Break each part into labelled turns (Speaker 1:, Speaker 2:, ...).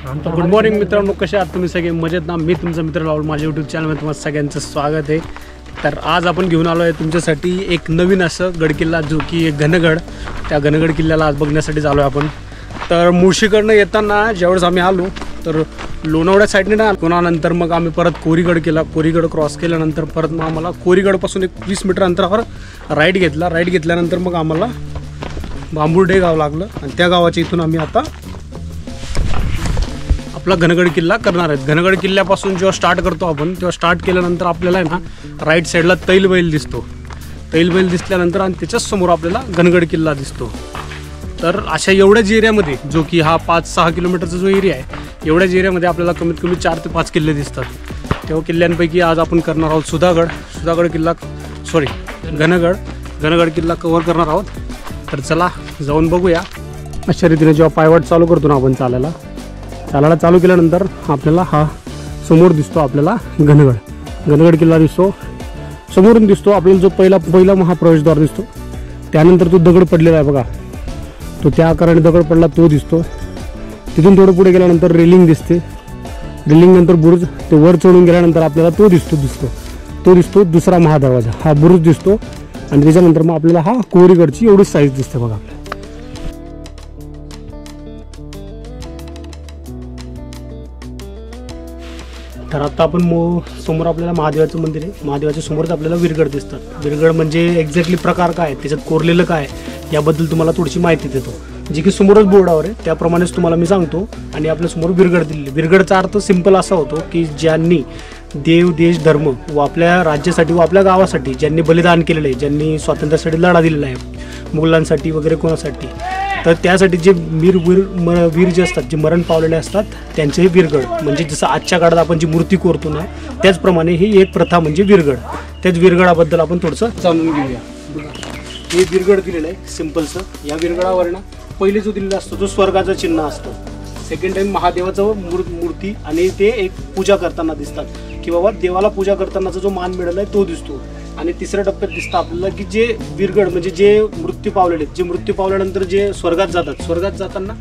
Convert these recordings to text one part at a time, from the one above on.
Speaker 1: Good morning मित्रांनो, कसे आहात तुम्ही सगळे? मजेत ना? मी तुमचा मित्र राहुल, माझ्या यूट्यूब चॅनलमध्ये तुम्हाला सगळ्यांचं स्वागत आहे. तर आज आपण घेऊन आलो आहे तुमच्यासाठी एक नवीन असं गडकिल्ला, जो की एक घनगड. त्या घनगड किल्ल्याला आज बघण्यासाठी आलो आहे आपण. तर मुळशीकडनं येताना ज्यावेळेस आम्ही आलो तर लोणावळ्या साईडने ना, कोणानंतर मग आम्ही परत कोरीगड केला. कोरीगड क्रॉस केल्यानंतर परत मग आम्हाला कोरीगडपासून एक 20 मीटर अंतरावर राईट घेतला. राईट घेतल्यानंतर मग आम्हाला बांबुर्डे गाव लागलं आणि त्या गावाच्या इथून आम्ही आता आपला घनगड किल्ला करणार आहेत. घनगड किल्ल्यापासून जेव्हा स्टार्ट करतो आपण, तेव्हा स्टार्ट केल्यानंतर आपल्याला आहे ना राईट साईडला तैलबैल दिसतो. तैलबैल दिसल्यानंतर आणि त्याच्याच समोर आपल्याला घनगड किल्ला दिसतो. तर अशा एवढ्याच एरियामध्ये, जो की हा 5-6 किलोमीटरचा जो एरिया आहे, एवढ्याच एरियामध्ये आपल्याला कमीत कमी 4 ते 5 किल्ले दिसतात. तेव्हा किल्ल्यांपैकी आज आपण करणार आहोत सुधागड किल्ला, घनगड किल्ला कव्हर करणार आहोत. तर चला जाऊन बघूया. अशा रीतीने जेव्हा पायवाट चालू करतो ना आपण चालायला चालू केल्यानंतर आपल्याला हा समोर दिसतो, आपल्याला घनगड किल्ला दिसतो. समोरून दिसतो आपल्याला जो पहिला महाप्रवेशद्वार दिसतो. त्यानंतर तो दगड पडलेला आहे बघा, तो त्या आकाराने दगड पडला तो दिसतो. तिथून थोडं पुढे गेल्यानंतर रेलिंग दिसते. रेलिंग नंतर बुरुज, ते वर चढून गेल्यानंतर आपल्याला तो दिसतो दुसरा महादरवाजा, हा बुरुज दिसतो. आणि त्याच्यानंतर मग आपल्याला हा कोरीगडची एवढी साईज दिसते बघा. तर आता आपण समोर आपल्याला महादेवाचं मंदिर आहे. महादेवाच्या समोरच आपल्याला विरगड दिसतात. विरगड म्हणजे एक्झॅक्टली प्रकार काय, त्याच्यात कोरलेलं काय, याबद्दल तुम्हाला थोडीशी माहिती देतो. जी की समोरच बोर्डावर आहे त्याप्रमाणेच तुम्हाला मी सांगतो. आणि आपल्या समोर विरगड दिलेली. विरगडचा अर्थ सिंपल असा होतो की ज्यांनी देव, देश, धर्म व आपल्या राज्यासाठी व आपल्या गावासाठी ज्यांनी बलिदान केलेलं आहे, ज्यांनी स्वातंत्र्यासाठी लढा दिलेला आहे, मुघलांसाठी वगैरे कोणासाठी, तर त्यासाठी जे वीर जे असतात, जे मरण पावलेले असतात, त्यांचे हे विरगड. म्हणजे जसं आजच्या काळात आपण जी मूर्ती कोरतो ना, त्याचप्रमाणे ही एक प्रथा म्हणजे विरगड. त्याच विरगडाबद्दल आपण थोडंसं जाणून घेऊया. हे विरगड दिलेलं आहे सिंपलचं. या विरगडावर ना पहिले जो दिलेला असतो तो स्वर्गाचं चिन्ह असतं. सेकंड टाइम महादेवाचं मूर्ती आणि ते एक पूजा करताना दिसतात की बाबा देवाला पूजा करतानाचा जो मान मिळाला आहे तो दिसतो. आणि तिसऱ्या टप्प्यात दिसतं आपल्याला की जे विरगड म्हणजे जे मृत्यू पावलेले, जे मृत्यू पावल्यानंतर जे स्वर्गात जाताना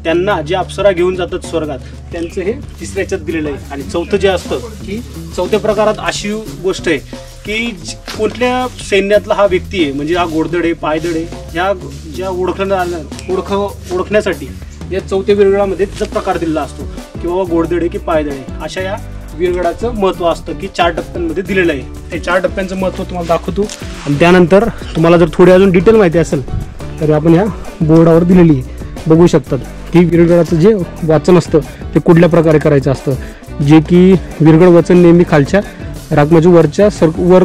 Speaker 1: त्यांना जे अप्सरा घेऊन जातात स्वर्गात, त्यांचं हे तिसऱ्या ह्याच्यात दिलेलं आहे. आणि चौथं जे असतं की चौथ्या प्रकारात अशी गोष्ट आहे की कुठल्या सैन्यातला हा व्यक्ती आहे, म्हणजे हा घोडदळ आहे, पायदळ आहे, ह्या ज्या ओळखण्यासाठी या चौथ्या विरगडामध्ये त्याचा प्रकार दिलेला असतो की बाबा घोडदळ आहे की पायदळ आहे. अशा या विरगडाचं महत्त्व असतं की 4 टप्प्यांमध्ये दिलेलं आहे. हे 4 टप्प्यांचं महत्त्व तुम्हाला दाखवतो. आणि त्यानंतर तुम्हाला जर थोडी अजून डिटेल माहिती असेल तर आपण या बोर्डावर दिलेली आहे, बघू शकतात की विरगडाचं जे वाचन असतं ते कुठल्या प्रकारे करायचं असतं. जे की विरगड वाचन नेहमी खालच्या राखमाच्या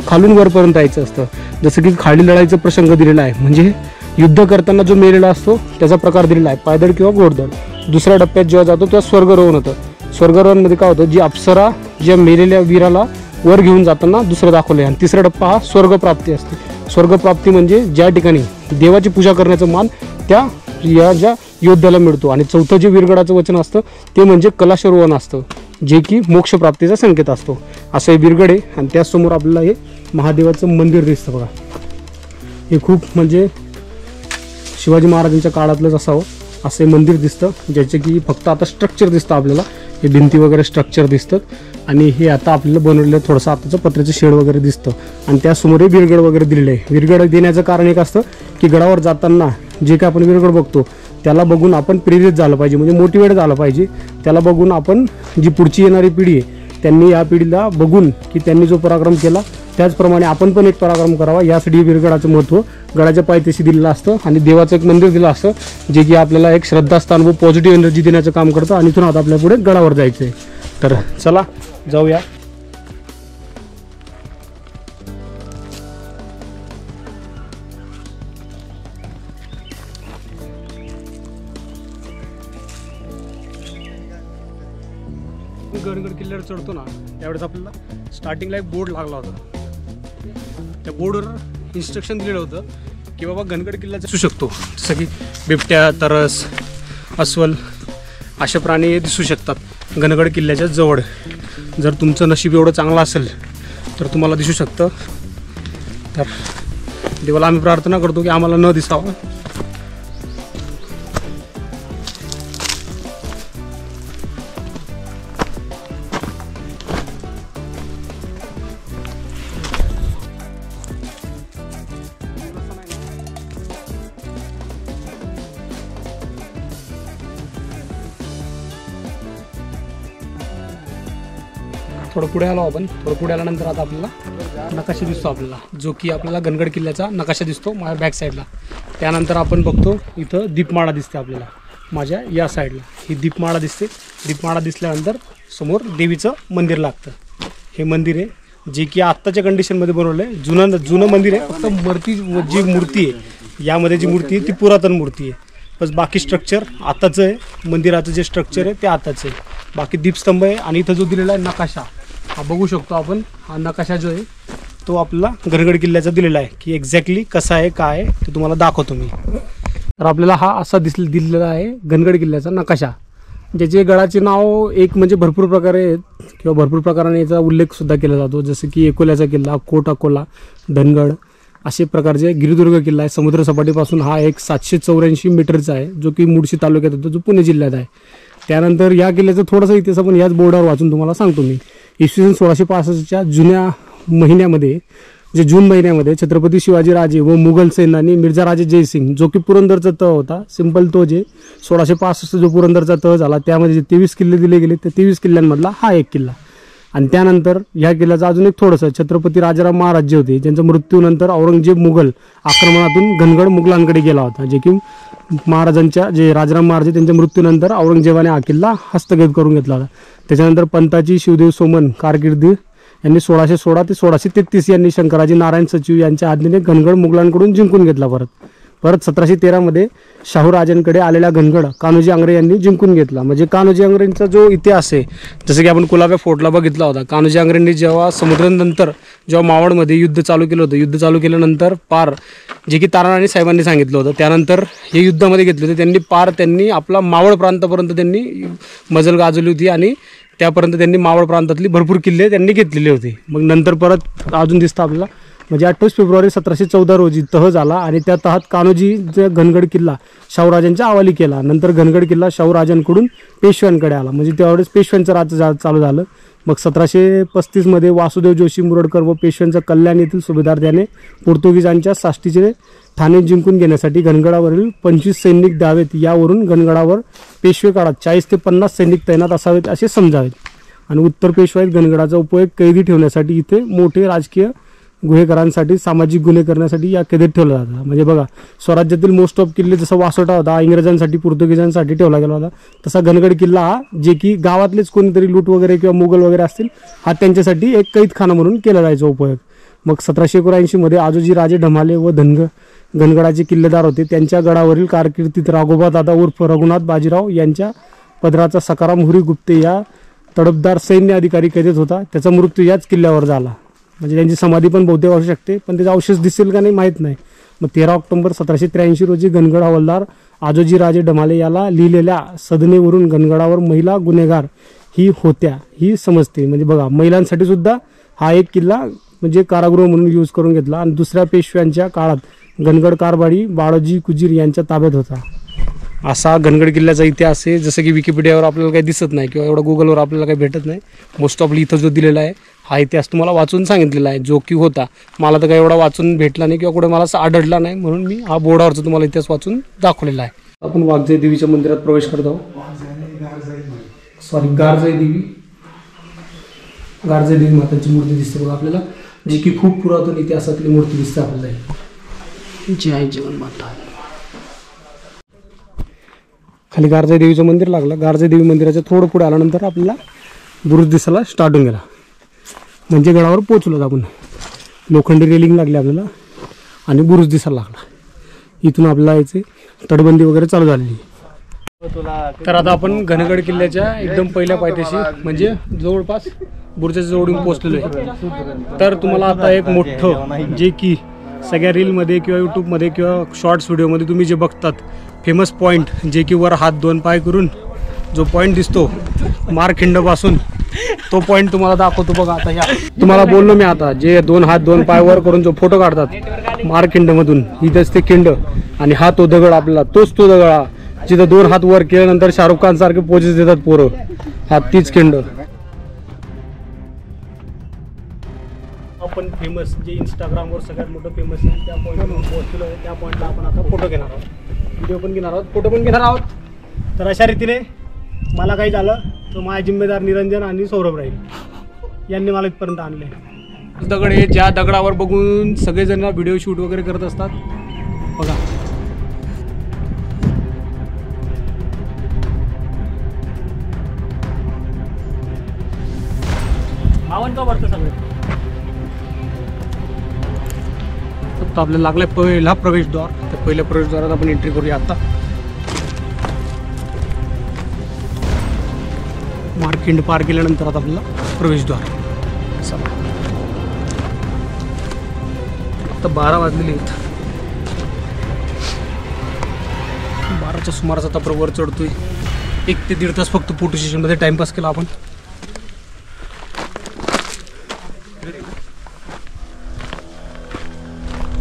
Speaker 1: खालून वरपर्यंत यायचं असतं. जसं की खाली लढाईचा प्रसंग दिलेला आहे, म्हणजे युद्ध करताना जो मेलेला असतो त्याचा प्रकार दिलेला आहे, पायदळ किंवा घोडदळ. दुसऱ्या टप्प्यात जेव्हा जातो तेव्हा स्वर्गरोहण होतं. स्वर्गरोहणमध्ये काय होतं, जी अप्सरा ज्या मेलेल्या वीराला वर घेऊन जाताना दुसरं दाखवलं आहे. आणि तिसरा टप्पा हा स्वर्गप्राप्ती असते. स्वर्गप्राप्ती म्हणजे ज्या ठिकाणी देवाची पूजा करण्याचं मान ज्या योद्ध्याला मिळतो. आणि चौथं जे विरगडाचं वचन असतं ते म्हणजे कलाशारोहण असतं, जे की मोक्षप्राप्तीचा संकेत असतो. असं हे विरगड आहे. आणि त्याचसमोर आपल्याला हे महादेवाचं मंदिर दिसतं बघा. हे खूप म्हणजे शिवाजी महाराजांच्या काळातलंच असावं असं हे मंदिर दिसतं, ज्याचे की फक्त आता स्ट्रक्चर दिसतं आपल्याला. हे भिंती वगैरे स्ट्रक्चर दिसतं. आणि हे आता आपल्याला बनवलेलं थोडंसं आताचं पत्र्याचं शेड वगैरे दिसतं. आणि त्यासमोर हे विरगड वगैरे दिलेलं आहे. विरगड देण्याचं कारण एक असतं की गडावर जाताना जे काय आपण विरगड बघतो त्याला बघून आपण प्रेरित झालं पाहिजे, म्हणजे मोटिवेट झालं पाहिजे. त्याला बघून आपण जी पुढची येणारी पिढी आहे त्यांनी या पिढीला बघून की त्यांनी जो पराक्रम केला त्याचप्रमाणे आपण पण एक पराक्रम करावा, यासाठी विरगडाचं महत्त्व गडाच्या पायथ्याशी दिलेलं असतं. आणि देवाचं एक मंदिर दिलं असतं, जे की आपल्याला एक श्रद्धास्थान व पॉझिटिव्ह एनर्जी देण्याचं काम करतं. आणि इथून आता आपल्या पुढे गडावर जायचं आहे. तर चला जाऊया. घनगड किल्ल्यावर चढतो ना त्यावेळेस आपल्याला स्टार्टिंगला एक बोर्ड लागला होता. त्या बोर्डवर इन्स्ट्रक्शन दिलेलं होतं की बाबा घनगड किल्ल्याचं दिसू शकतो, जसं की बिबट्या, तरस, अस्वल असे प्राणी दिसू शकतात घनगड किल्ल्याच्या जवळ. जर तुमचं नशीब एवढं चांगलं असेल तर तुम्हाला दिसू शकतं. तर देवाला आम्ही प्रार्थना करतो की आम्हाला न दिसावं. थोडं पुढे आलो आपण. थोडं पुढे आल्यानंतर आता आपल्याला नकाशा दिसतो आपल्याला, जो की आपल्याला गणगड किल्ल्याचा नकाशा दिसतो माझ्या बॅक साईडला. त्यानंतर आपण बघतो इथं दीपमाळा दिसते आपल्याला माझ्या या साईडला. ही दीपमाळा दिसते. दीपमाळा दिसल्यानंतर समोर देवीचं मंदिर लागतं. हे मंदिर आहे जे की आत्ताच्या कंडिशनमध्ये बनवलं आहे. जुनं मंदिर आहे. फक्त जी मूर्ती आहे यामध्ये जी मूर्ती आहे ती पुरातन मूर्ती आहे. बस बाकी स्ट्रक्चर आताचं आहे. मंदिराचं जे स्ट्रक्चर आहे ते आताचं आहे. बाकी दीपस्तंभ आहे. आणि इथं जो दिलेला आहे नकाशा हा बघू शकतो आपण. हा नकाशा जो आहे तो आपला गणगड किल्ल्याचा दिलेला आहे की एक्झॅक्टली कसा आहे काय आहे ते तुम्हाला दाखवतो मी. तर आपल्याला हा असा दिलेला आहे गणगड किल्ल्याचा नकाशा, ज्याचे गडाचे नाव एक म्हणजे भरपूर प्रकारे आहेत किंवा भरपूर प्रकाराने याचा उल्लेखसुद्धा केला जातो. जसं की एकोल्याचा किल्ला, कोट अकोला, धनगड असे प्रकारचे. गिरिदुर्ग किल्ला आहे. समुद्र सपाटीपासून हा एक 784 मीटरचा आहे जो की मुळशी तालुक्यात येतो, जो पुणे जिल्ह्यात आहे. त्यानंतर या किल्ल्याचा थोडासा इतिहास आपण याच बोर्डावर वाचून तुम्हाला सांगतो मी. इसवी सन 1665च्या जुन्या महिन्यामध्ये जे जून महिन्यामध्ये छत्रपती शिवाजीराजे व मुघल सैन्याने मिर्झाराजे जयसिंग जो की पुरंदरचा तह होता, सिंपल तो जे 1665 जो पुरंदरचा तह झाला त्यामध्ये जे 23 किल्ले दिले गेले त्या 23 किल्ल्यांमधला हा एक किल्ला. आणि त्यानंतर ह्या किल्ल्याचं अजून एक थोडंसं छत्रपती राजाराम महाराज जे होते त्यांच्या मृत्यूनंतर औरंगजेब मुघल आक्रमणातून घनगड मुघलांकडे गेला होता, जे की महाराजांच्या जे राजाराम महाराज त्यांच्या मृत्यूनंतर औरंगजेबाने हा किल्ला हस्तगत करून घेतला होता. त्याच्यानंतर पंताजी शिवदेव सोमन कारकिर्दी यांनी 1616 ते 1633 यांनी शंकराजी नारायण सचिव यांच्या आज्ञेने घनगड मुघलांकडून जिंकून घेतला. परत 1713 शाहू राजांकडे आलेला घनगड कान्होजी आंग्रे यांनी जिंकून घेतला. म्हणजे कान्होजी आंग्रेंचा जो इतिहास आहे, जसं की आपण कुलाबा फोर्टला बघितला होता. कान्होजी आंग्रेंनी जेव्हा समुद्रानंतर जेव्हा मावळमध्ये युद्ध चालू केलं होतं, युद्ध चालू केल्यानंतर पार जे की ताराराणी साहेबांनी सांगितलं होतं, त्यानंतर हे युद्धामध्ये घेतले होते त्यांनी आपला मावळ प्रांतापर्यंत त्यांनी मजल गाजवली होती आणि त्यापर्यंत त्यांनी मावळ प्रांतातली भरपूर किल्ले त्यांनी घेतलेले होते. मग नंतर परत अजून दिसतं आपल्याला म्हणजे 28 फेब्रुवारी 1714 रोजी तह झाला आणि त्या तहात कान्होजीचा घनगड किल्ला शाहूराजांच्या हवाली केला. नंतर घनगड किल्ला शाहूराजांकडून पेशव्यांकडे आला. म्हणजे त्यावेळेस पेशव्यांचं राज्य चालू झालं. मग 1735 वासुदेव जोशी मुरडकर व पेशव्यांचा कल्याण येथील सुभेदार त्याने पोर्तुगीजांच्या साष्टीचे ठाणे जिंकून घेण्यासाठी घनगडावरील 25 सैनिक द्यावेत. यावरून घनगडावर पेशवे काळात 40 ते 50 सैनिक तैनात असावेत असे समजावेत. आणि उत्तर पेशवाईत घनगडाचा उपयोग कैदी ठेवण्यासाठी इथे मोठे राजकीय गुन्हेगारांसाठी सामाजिक गुन्हे करण्यासाठी या कैदेत ठेवला जातात. म्हणजे बघा, स्वराज्यातील मोस्ट ऑफ किल्ले जसा वासोटा होता इंग्रजांसाठी पोर्तुगीजांसाठी ठेवला गेला होता, तसा घनगड किल्ला हा जे की गावातलेच कोणीतरी लूट वगैरे किंवा मुघल वगैरे असतील हा त्यांच्यासाठी एक कैदखाना म्हणून केला जायचा उपयोग. मग 1779 आजोजी राजे ढमाले व घनगडाचे किल्लेदार होते. त्यांच्या गडावरील कारकिर्दीत राघोबा दादा उर्फ रघुनाथ बाजीराव यांच्या पदराचा सकाराम हुरी गुप्ते या तडफदार सैन्य अधिकारी कैदेत होता. त्याचा मृत्यू याच किल्ल्यावर झाला. म्हणजे त्यांची समाधी पण बहुतेक असू शकते, पण त्याचा अवशेष दिसेल का नाही माहीत नाही. मग 13 ऑक्टोबर 1783 रोजी घनगड हवालदार आजोजी राजे ढमाले याला लिहिलेल्या सदनेवरून घनगडावर महिला गुन्हेगार ही होत्या ही समजते. म्हणजे बघा, महिलांसाठी सुद्धा हा एक किल्ला म्हणजे कारागृह म्हणून यूज करून घेतला. आणि दुसऱ्या पेशव्यांच्या काळात घनगड कारभारी बाळोजी कुजीर यांच्या ताब्यात होता. असा घनगड किल्ल्याचा इतिहास आहे. जसं की विकिपीडियावर आपल्याला काही दिसत नाही किंवा एवढं गुगलवर आपल्याला काही भेटत नाही. मोस्ट ऑफली इथं जो दिलेला आहे हा इतिहास तुम्हाला वाचून सांगितलेला आहे, जो की होता. मला तर काही एवढा वाचून भेटला नाही किंवा कुठे मला असं आढळला नाही, म्हणून मी हा बोर्डावरचा तुम्हाला इतिहास वाचून दाखवलेला आहे. आपण वाघजाई देवीच्या मंदिरात प्रवेश करत आहोत. गारजाई देवी मातांची मूर्ती दिसते बघा आपल्याला, जी की खूप पुरातन इतिहासातली मूर्ती दिसते आपल्याला. जय जीवन माता. खाली गारजाई देवीचं मंदिर लागलं. गारजाई देवी मंदिराच्या थोडं पुढे आल्यानंतर आपल्याला बुरुज दिसायला स्टार्ट होऊन गेला. म्हणजे गडावर पोहोचलो आपण. लोखंडी रेलिंग लागली आपल्याला आणि बुरुज दिसायला लागला. इथून आपल्याला यायचे तटबंदी वगैरे चालू झालेली. तर आता आपण घनगड किल्ल्याच्या एकदम पहिल्या पायथ्याशी म्हणजे जवळपास बुरुजाच्या जवळून पोहोचलेलो आहे. तर तुम्हाला आता एक मोठं जे की सगळ्या रीलमध्ये किंवा यूट्यूबमध्ये किंवा शॉर्ट्स व्हिडिओमध्ये तुम्ही जे बघतात फेमस पॉईंट, जे की वर हात 2 पाय करून जो पॉईंट दिसतो मारखिंडपासून, तो पॉईंट तुम्हाला दाखवतो बघा. आता या तुम्हाला बोललो मी, आता जे 2 हात 2 पाय वर करून जो फोटो काढतात मारखिंडमधून, इथंच ते खिंड आणि हा तो दगड आपल्याला, तोच तो दगड जिथं 2 हात वर केल्यानंतर शाहरुख खान सारखे पोजेस देतात पोरं, हा तीच खिंड. आपण फेमस जे इंस्टाग्रामवर सगळ्यात मोठं फेमस आहे त्या पॉईंटवर पोहोचलो आहे. त्या पॉईंटला आपण आता फोटो घेणार आहोत, व्हिडिओ पण घेणार आहोत, फोटो पण घेणार आहोत. तर अशा रीतीने मला काही झालं तर माझा जिम्मेदार निरंजन आणि सौरभ राहील. यांनी मला इथपर्यंत आणले. दगड हे ज्या दगडावर बघून सगळेजण व्हिडिओ शूट वगैरे करत असतात बघा. मावणगाव भरतं सगळं. फक्त आपल्याला लागलाय पहिला प्रवेशद्वार. त्या पहिल्या प्रवेशद्वारात आपण एंट्री करूया. आता मार्केंड पार केल्यानंतर आता आपल्याला प्रवेशद्वार. चला आता 12 वाजलेले आहेत. 12च्या सुमारास आता आपण वर चढतोय. 1 ते 1.5 तास फक्त फोटो सेशनमध्ये टाइमपास केला आपण.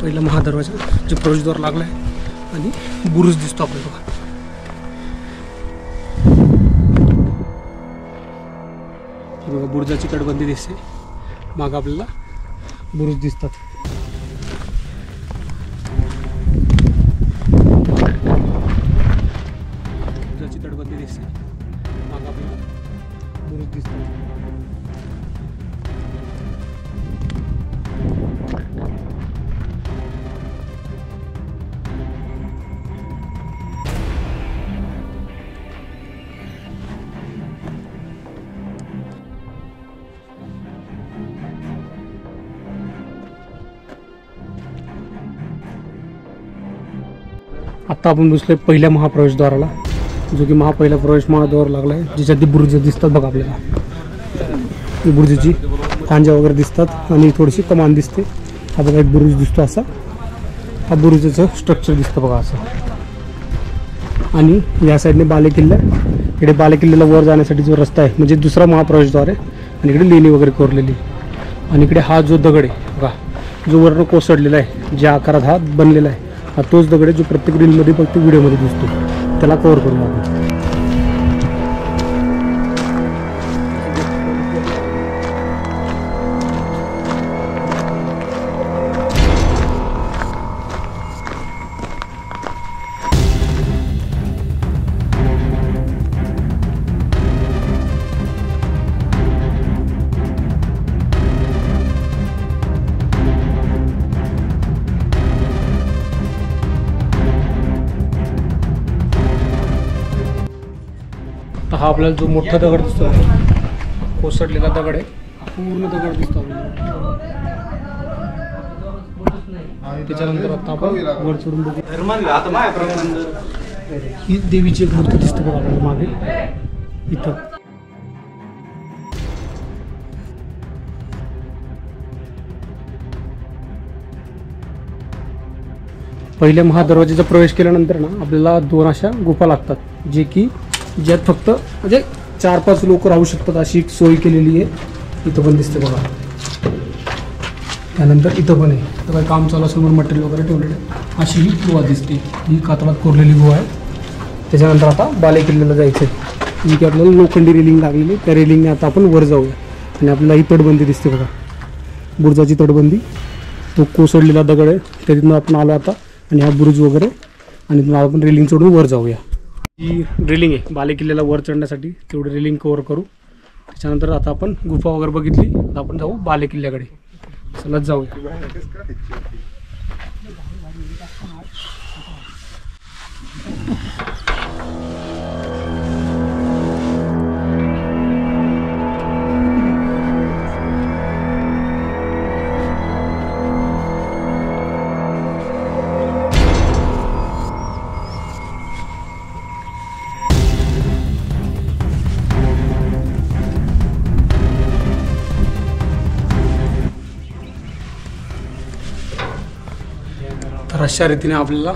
Speaker 1: पहिला महादरवाजा जे प्रवेशद्वार लागलाय आणि बुरुज दिसतो आपल्याला बघा. बघा बुरुजाची तटबंदी दिसते. मागं आपल्याला बुरुज दिसतात. बुरुजाची तटबंदी दिसते. मागं आपल्याला बुरुज दिसतात. आता आपण बसलोय पहिल्या महाप्रवेशद्वाराला, जो की पहिला प्रवेश महाद्वार लागला आहे, ज्याच्यात ती बुरुज दिसतात बघा आपल्याला. बुरुजाची खांजा वगैरे दिसतात आणि थोडीशी कमान दिसते. हा बघा एक बुरुज दिसतो असा. हा बुरुजाचं स्ट्रक्चर दिसतं बघा असं. आणि या साईडने बालेकिल्ला. इकडे बालेकिल्ल्याला वर जाण्यासाठी जो रस्ता आहे म्हणजे दुसरा महाप्रवेशद्वार आहे. आणि इकडे लेणी वगैरे कोरलेली. आणि इकडे हा जो दगड आहे बघा, जो वरनं कोसळलेला आहे, ज्या आकारात हा बनलेला आहे, हा तोच दगड आहे जो प्रत्येक रीलमध्ये प्रत्येक व्हिडिओमध्ये दिसतो. त्याला कव्हर करू आपण. हा आपल्याला जो मोठा दगड दिसतो, कोसळलेला दगड आहे, पूर्ण दगड दिसतो आपल्याला. त्याच्यानंतर आता आपण वर चढून बघू. ही देवीची एक मूर्ती दिसते बघा आपल्याला मागे इथं. पहिल्या महादरवाजाचा प्रवेश केल्यानंतर ना आपल्याला 2 अशा गुफा लागतात, जे की ज्यात फक्त म्हणजे 4-5 लोक राहू शकतात अशी एक सोय केलेली आहे. इथं पण दिसते बघा. त्यानंतर इथं पण आहे. तर काही काम चालू असल्यामुळे मटेरियल वगैरे ठेवलेलं आहे. अशी ही गुहा दिसते. ही कातळात कोरलेली गुहा आहे. त्याच्यानंतर आता बालेकिल्ल्याला जायचं आहे, जी की आपल्याला लोखंडी रेलिंग लागलेली. त्या रेलिंगने आता आपण वर जाऊया. आणि आपल्याला ही तटबंदी दिसते बघा, बुरुजाची तटबंदी. तो कोसळलेला दगड आहे, त्यातून आपण आलो आता. आणि हा बुरुज वगैरे. आणि तिथून आपण रेलिंग चढून वर जाऊया. ही रेलिंग आहे बालेकिल्ल्याला वर चढण्यासाठी. तेवढी रेलिंग कव्हर करू. त्याच्यानंतर आता आपण गुफा वगैरे बघितली, आता आपण जाऊ बालेकिल्ल्याकडे. चला जाऊया. तर अशा रीतीने आपल्याला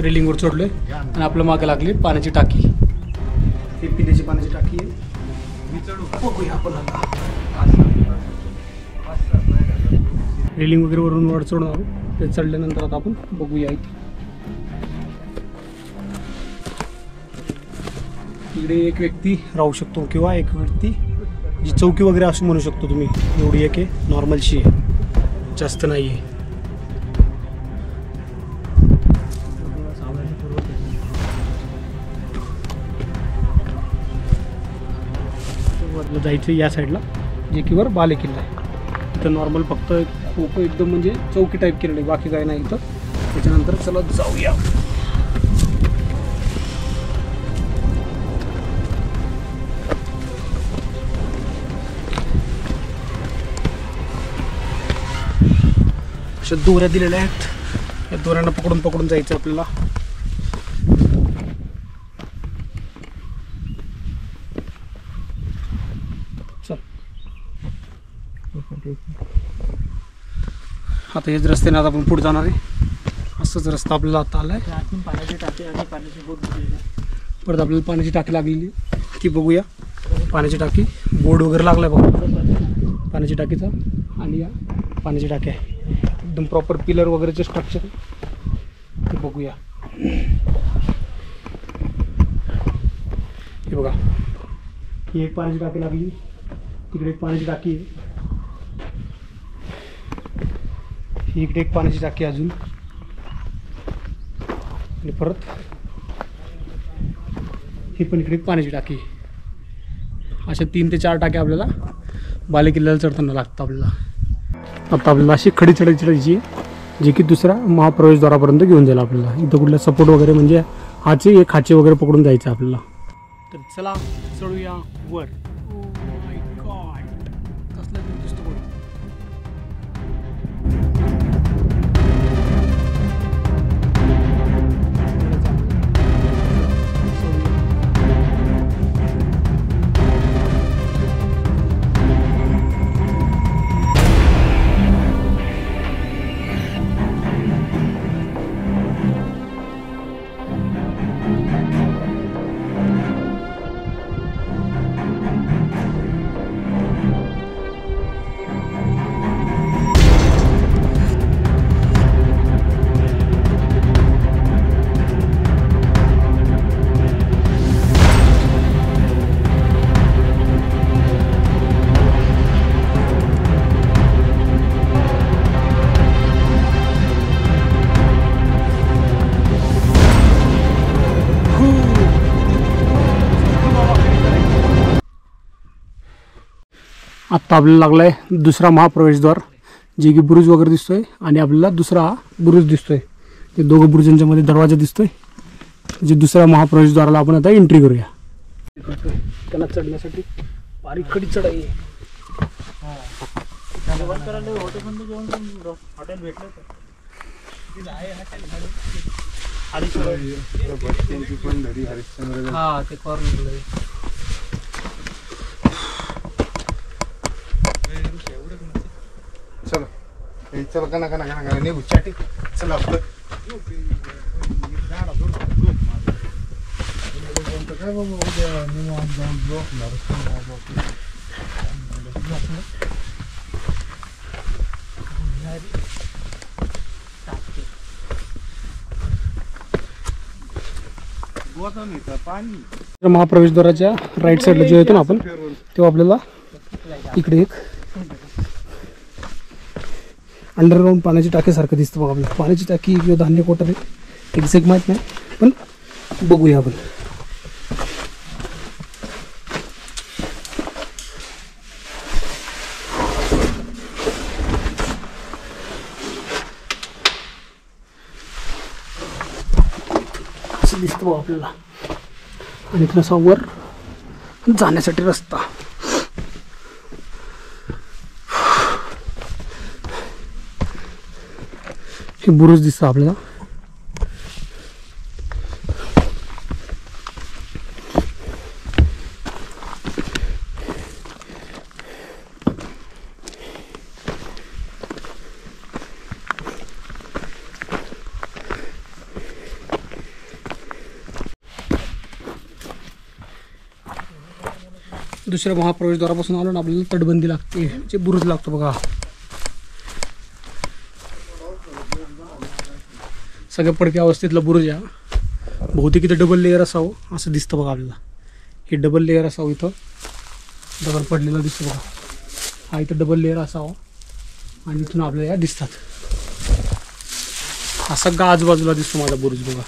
Speaker 1: रेलिंगवर चढलोय. आणि आपल्या मागे लागली पाण्याची टाकी. ही पिण्याची पाण्याची टाकी आहे. बघूया आपण आता. रेलिंग वगैरे वरून वर चढून आलो. ते चढल्यानंतर आता आपण बघूया. इकडे एक व्यक्ती राहू शकतो किंवा एक व्यक्ती जी चौकी वगैरे असं म्हणू शकतो तुम्ही. एवढी एक आहे, नॉर्मलशी आहे, जास्त नाही आहे. जायचं या साईडला. जे की वर बाले किल्ला आहे. इथं नॉर्मल फक्त खोकं एकदम म्हणजे चौकी टाईप केलेलं आहे, बाकी काय नाही इथं. त्याच्यानंतर चला जाऊया. अशा दोऱ्या दिलेल्या आहेत, या दोऱ्यांना पकडून पकडून जायचं आपल्याला. आता हेच रस्त्याने आता आपण पुढे जाणार आहे. असंच रस्ता आपल्याला आता आलाय.
Speaker 2: पाण्याची टाकी आणि पाण्याची बोट दिलेली आहे.
Speaker 1: परत आपल्याला पाण्याची टाकी लागलेली ती बघूया. पाण्याची टाकी बोर्ड वगैरे लागलाय बघा पाण्याची टाकीचा. आणि या पाण्याची टाकी आहे एकदम प्रॉपर पिलर वगैरेचे स्ट्रक्चर ते बघूया. हे बघा, ही एक पाण्याची टाकी लागली, तिकडे एक पाण्याची टाकी आहे, ही इकडे एक पाण्याची टाकी अजून, आणि परत ही पण इकडे एक पाण्याची टाकी. अशा 3 ते 4 टाक्या आपल्याला बाले किल्ल्याला चढताना लागतं आपल्याला. आता आपल्याला अशी खडी चढायची जी की दुसऱ्या महाप्रवेशद्वारापर्यंत घेऊन जाईल आपल्याला. इथं कुठला सपोर्ट वगैरे म्हणजे खाचे वगैरे पकडून जायचं आपल्याला. तर चला चढूया वर. आत्ता आपल्याला लागला आहे दुसरा महाप्रवेशद्वार, जे की बुरुज वगैरे दिसतोय. आणि आपल्याला दुसरा हा बुरुज दिसतोय. ते दोघं बुरुजांच्या मध्ये दरवाजा दिसतोय. जे दुसऱ्या महाप्रवेशद्वाराला आपण आता एंट्री करूया. त्यांना चढण्यासाठी बारीक खडी चढाई. हॉटेल भेटलं हा ते कॉर्नर.
Speaker 3: चलो चल कना कना कना कना निघू चाटी. चला आपलं काय बाबा उद्या निवांत जाऊन झोपणार.
Speaker 1: महाप्रवेशद्वाराच्या राईट साईडला जे येतो ना आपण, तेव्हा आपल्याला इकडे एक अंडरग्राऊंड पाण्याची टाकीसारखं दिसतं बघा आपल्याला. पाण्याची टाकी किंवा धान्य कोटर आहे एक्झॅक्ट माहीत नाही, पण बघूया आपण. असं दिसतं बघा आपल्याला. आणि थोडासा वर जाण्यासाठी रस्ता. हे बुरुज दिसतं आपल्याला. दुसऱ्या महाप्रवेशद्वारापासून आलो ना आपल्याला तटबंदी लागते, जे बुरुज लागतो बघा. सगळ्या पडक्या अवस्थेतला बुरुज आहे. बहुतेक इथं डबल लेअर असावं असं दिसतं बघा आपल्याला. हे डबल लेअर असावं, इथं दगड पडलेला दिसतो बघा. हा इथं डबल लेअर असावं आणि इथून आपल्याला या दिसतात. हा सगळा आजूबाजूला दिसतो माझा बुरुज बघा.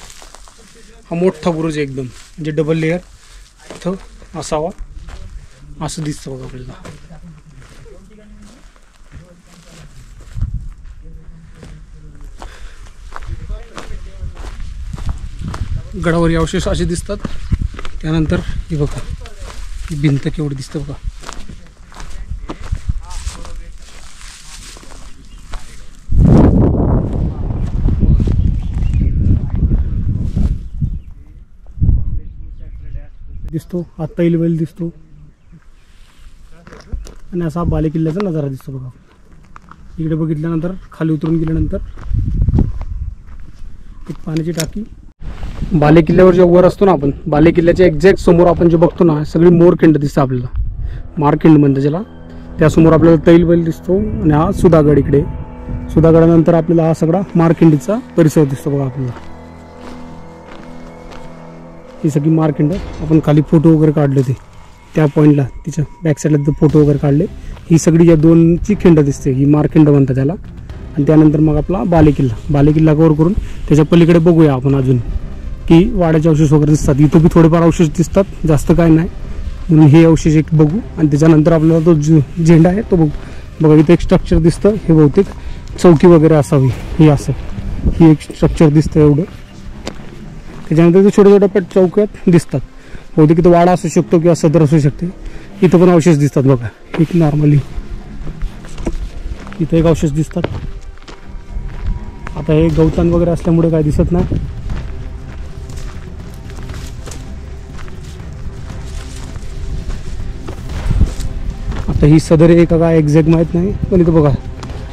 Speaker 1: हा मोठा बुरुज आहे एकदम, म्हणजे डबल लेअर इथं असावा असं दिसतं बघा आपल्याला. गडावरील अवशेष असे दिसतात. त्यानंतर हे बघा, ही भिंत केवढी दिसतं बघा. दिसतो आत्ता बैल दिसतो आणि असा बालेकिल्ल्याचा नजारा दिसतो बघा. इकडे बघितल्यानंतर खाली उतरून गेल्यानंतर एक पाण्याची टाकी. बालेकिल्ल्यावर जे वर असतो ना आपण, बालेकिल्ल्याच्या एक्झॅक्ट समोर आपण जे बघतो ना, सगळी मोरखिंड दिसतं आपल्याला. मारखिंड म्हणतात ज्याला. त्यासमोर आपल्याला बैल दिसतो आणि हा सुधागड. इकडे सुधागडानंतर आपल्याला हा सगळा मारखिंडीचा परिसर दिसतो बघा आपल्याला. ही सगळी मारखिंड आपण खाली फोटो वगैरे काढले ते त्या पॉईंटला, तिच्या बॅक साईडला फोटो वगैरे काढले. ही सगळी या दोनची खिंड दिसते, ही मारखिंड म्हणतात त्याला. आणि त्यानंतर मग आपला बालेकिल्ला कव्हर करून त्याच्या पलीकडे बघूया आपण अजून की वाड्याचे अवशेष वगैरे दिसतात. इथं बी थोडेफार अवशेष दिसतात, जास्त काय नाही. म्हणून हे अवशेष एक बघू आणि त्याच्यानंतर आपल्याला तो झेंडा आहे तो बघू. बघा इथं एक स्ट्रक्चर दिसतं, हे बहुतेक चौकी वगैरे असावी. हे असं ही एक स्ट्रक्चर दिसतं एवढं. त्याच्यानंतर ते छोट्या छोट्या चौक्यात दिसतात. बहुतेक इथं वाडा असू शकतो किंवा सदर असू शकते. इथं पण अवशेष दिसतात बघा. एक नॉर्मली इथं एक अवशेष दिसतात. आता हे गवतान वगैरे असल्यामुळे काय दिसत नाही. आता ही सदर आहे का काय एक्झॅक्ट माहीत नाही, पण इथं बघा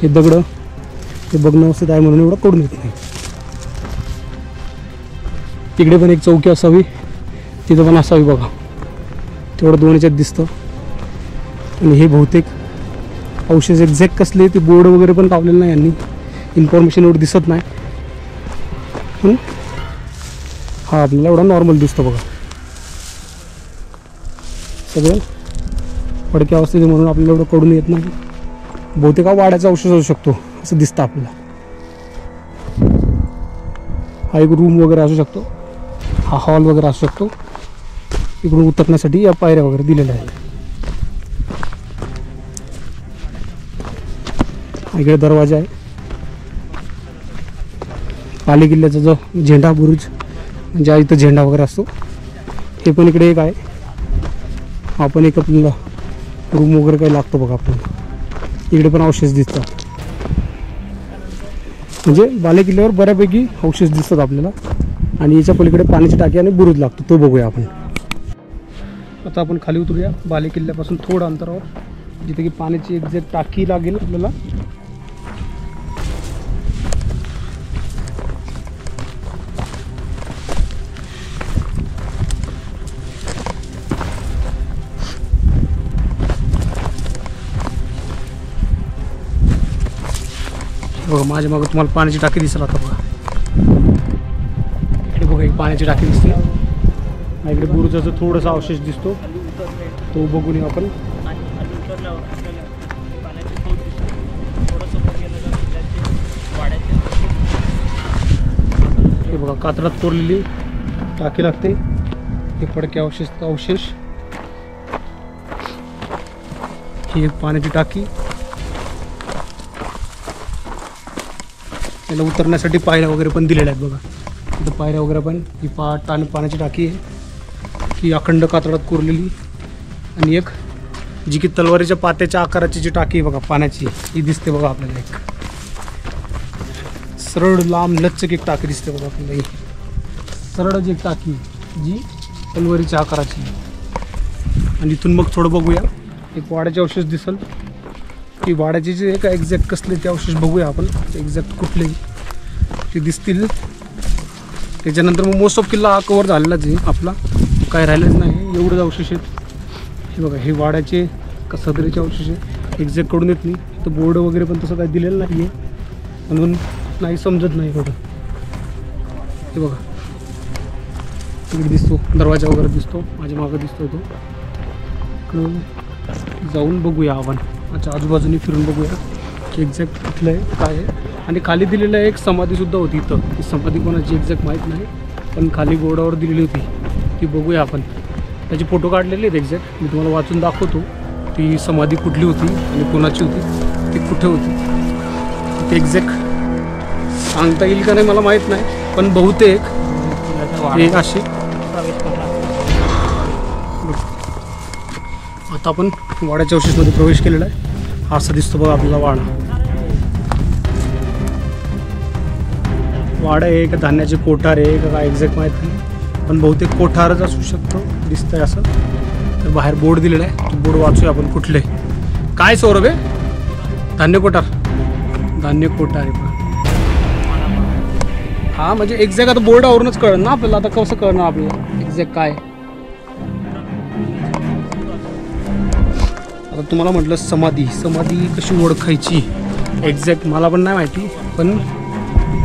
Speaker 1: हे दगड हे बघणं व्यवस्थित आहे म्हणून एवढं कळून येत नाही. तिकडे पण एक चौकी असावी, तिथं पण असावी बघा. तेवढं दोन याच्यात दिसतं. आणि हे बहुतेक अवशेष एक्झॅक्ट कसले ते बोर्ड वगैरे पण लावलेलं नाही यांनी, इन्फॉर्मेशन एवढं दिसत नाही. हा आपल्याला एवढा नॉर्मल दिसतो बघा. सगळं पडक्या अवस्थेत म्हणून आपल्याला एवढं कळून येत नाही. बहुतेक हा वाड्याचा अवशेष असू शकतो असं दिसतं आपल्याला. हा एक रूम वगैरे असू शकतो, हा हॉल वगैरे असू शकतो. इकडून उतरण्यासाठी या पायऱ्या वगैरे दिलेल्या आहेत. इकडे दरवाजा आहे. बालेकिल्ल्याचा जो झेंडा बुरुज म्हणजे इथं झेंडा वगैरे असतो, हे पण इकडे एक आहे. आपण एक आपल्याला रूम वगैरे काही लागतो बघा आपल्याला. इकडे पण अवशेष दिसतात. म्हणजे बालेकिल्ल्यावर बऱ्यापैकी अवशेष दिसतात आपल्याला. आणि याच्या पलीकडे पाण्याची टाकी आणि बुरुज लागतो, तो बघूया आपण. आता आपण खाली उतरूया बालेकिल्ल्यापासून थोडं अंतरावर, जिथे की पाण्याची एक्झॅक्ट टाकी लागेल आपल्याला. बघा माझ्या मागं तुम्हाला पाण्याची टाकी दिसेल. आता बघा इकडे बघा एक पाण्याची टाकी दिसते. इकडे बुरुजाचा थोडासा अवशेष दिसतो, तो बघून येऊ आपण. हे बघा कातरात कोरलेली टाकी लागते. हे पडके अवशेष. ही एक पाण्याची टाकी. त्याला उतरण्यासाठी पायऱ्या वगैरे पण दिलेल्या आहेत बघा. इथं पायऱ्या वगैरे पण. ही पाण्याची टाकी आहे, ही अखंड कातळात कोरलेली. आणि एक जी की तलवारीच्या पात्याच्या आकाराची जी टाकी आहे बघा पाण्याची, ही दिसते बघा आपल्याला. एक सरळ लांब लचक एक टाकी दिसते बघा आपल्याला. ही सरळच एक टाकी जी तलवारीच्या आकाराची. आणि इथून मग थोडं बघूया एक वाड्याचे अवशेष दिसल. की वाड्याचे जे एक एक्झॅक्ट कसले ते अवशेष बघूया आपण, एक्झॅक्ट कुठले ते दिसतील. त्याच्यानंतर मग मोस्ट ऑफ किल्ला हा कवर झालेलाच आहे आपला, काय राहिलंच नाही. एवढंच अवशेष आहेत. हे बघा हे वाड्याचे का सदरीचे अवशेष आहे, एक्झॅक्ट कडून येत नाही. तर बोर्ड वगैरे पण तसं काही दिलेलं नाही आहे, म्हणून नाही समजत नाही एवढं. हे बघा तिकडे दिसतो दरवाजा वगैरे दिसतो, माझ्या मागं दिसतो तो. इकडं जाऊन बघूया आपण. अच्छा आजूबाजूने फिरून बघूया की एक्झॅक्ट कुठलं आहे काय आहे. आणि खाली दिलेलं एक समाधीसुद्धा होती इथं. ती समाधी कोणाची एक्झॅक्ट माहीत नाही, पण खाली बोर्डावर दिलेली होती, ती बघूया आपण. त्याचे फोटो काढलेले आहेत एक्झॅक्ट, मी तुम्हाला वाचून दाखवतो. ती समाधी कुठली होती आणि कोणाची होती, ती कुठे होती ते एक्झॅक्ट सांगता येईल का नाही मला माहीत नाही. पण बहुतेक एक अशी.
Speaker 2: प्रवेश करणार.
Speaker 1: आता आपण वाड्याच्या अवशेषमध्ये प्रवेश केलेला आहे. हा असा दिसतो बघा आपल्याला वाडा. वाडा आहे का धान्याचे कोठार आहे का काय एक्झॅक्ट माहीत नाही, पण बहुतेक कोठारच असू शकतो दिसतंय असं. तर बाहेर बोर्ड दिलेला आहे, तो बोर्ड वाचूया आपण. कुठले काय सौरभ आहे? धान्य कोठार. धान्य कोठार आहे. हा म्हणजे एक्झॅक्ट आता बोर्डावरूनच कळणार ना आपल्याला. आता कसं कळणार आपल्याला एक्झॅक्ट काय. आता तुम्हाला म्हटलं समाधी कशी ओळखायची एक्झॅक्ट मला पण नाही माहिती, पण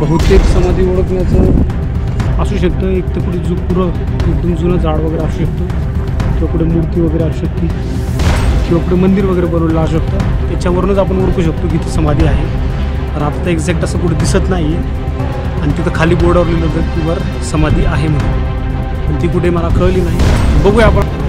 Speaker 1: बहुतेक समाधी ओळखण्याचं असू शकतं. एक तर कुठे पुरं एकदम जुनं झाड वगैरे असू शकतं, किंवा कुठे मूर्ती वगैरे असू शकते, किंवा कुठे मंदिर वगैरे बनवलेलं असू शकतं. त्याच्यावरूनच आपण ओळखू शकतो की ती समाधी आहे. पण आता एक्झॅक्ट असं कुठे दिसत नाही आहे. आणि तिथं खाली बोर्डावर लिहिलं होतं की वर समाधी आहे म्हणून, पण ती कुठे मला कळली नाही. बघूया आपण.